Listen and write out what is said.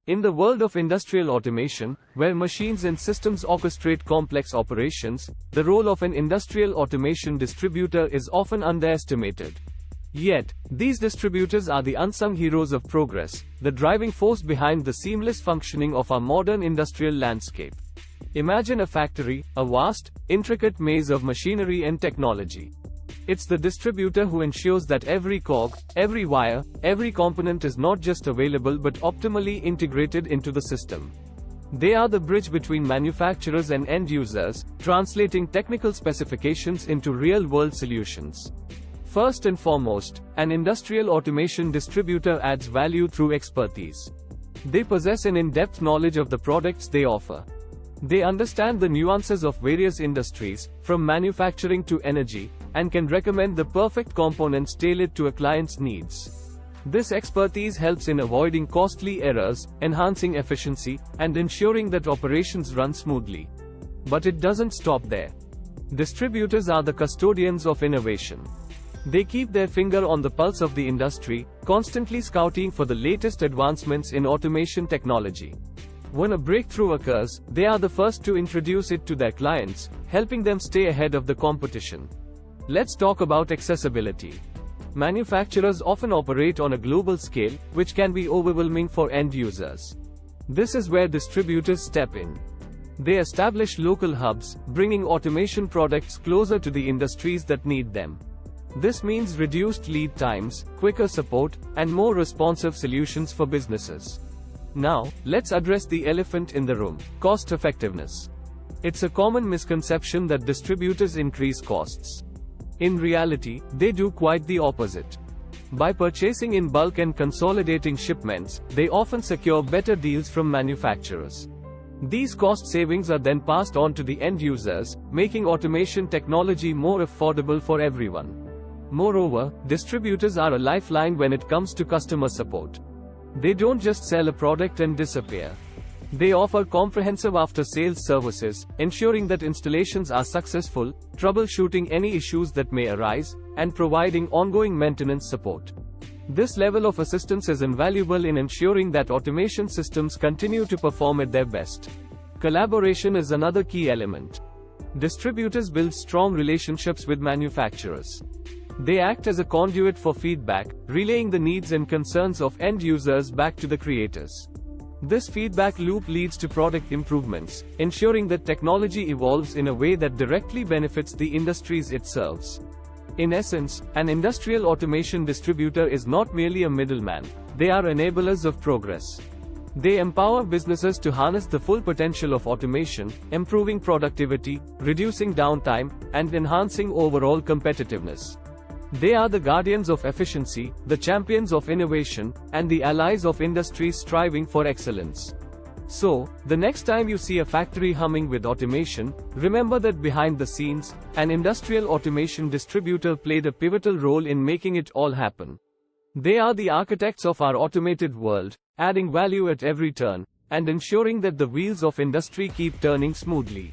In the world of industrial automation, where machines and systems orchestrate complex operations, the role of an industrial automation distributor is often underestimated. Yet, these distributors are the unsung heroes of progress, the driving force behind the seamless functioning of our modern industrial landscape. Imagine a factory, a vast, intricate maze of machinery and technology. It's the distributor who ensures that every cog, every wire, every component is not just available but optimally integrated into the system. They are the bridge between manufacturers and end users, translating technical specifications into real-world solutions. First and foremost, an industrial automation distributor adds value through expertise. They possess an in-depth knowledge of the products they offer. They understand the nuances of various industries, from manufacturing to energy, and can recommend the perfect components tailored to a client's needs. This expertise helps in avoiding costly errors, enhancing efficiency, and ensuring that operations run smoothly. But it doesn't stop there. Distributors are the custodians of innovation. They keep their finger on the pulse of the industry, constantly scouting for the latest advancements in automation technology. When a breakthrough occurs, they are the first to introduce it to their clients, helping them stay ahead of the competition. Let's talk about accessibility. Manufacturers often operate on a global scale, which can be overwhelming for end users. This is where distributors step in. They establish local hubs, bringing automation products closer to the industries that need them. This means reduced lead times, quicker support, and more responsive solutions for businesses. Now, let's address the elephant in the room: cost effectiveness. It's a common misconception that distributors increase costs. In reality, they do quite the opposite. By purchasing in bulk and consolidating shipments, they often secure better deals from manufacturers. These cost savings are then passed on to the end users, making automation technology more affordable for everyone. Moreover, distributors are a lifeline when it comes to customer support. They don't just sell a product and disappear. They offer comprehensive after-sales services, ensuring that installations are successful, troubleshooting any issues that may arise, and providing ongoing maintenance support. This level of assistance is invaluable in ensuring that automation systems continue to perform at their best. Collaboration is another key element. Distributors build strong relationships with manufacturers. They act as a conduit for feedback, relaying the needs and concerns of end users back to the creators. This feedback loop leads to product improvements, ensuring that technology evolves in a way that directly benefits the industries it serves. In essence, an industrial automation distributor is not merely a middleman, they are enablers of progress. They empower businesses to harness the full potential of automation, improving productivity, reducing downtime, and enhancing overall competitiveness. They are the guardians of efficiency, the champions of innovation, and the allies of industries striving for excellence. So, the next time you see a factory humming with automation, remember that behind the scenes, an industrial automation distributor played a pivotal role in making it all happen. They are the architects of our automated world, adding value at every turn, and ensuring that the wheels of industry keep turning smoothly.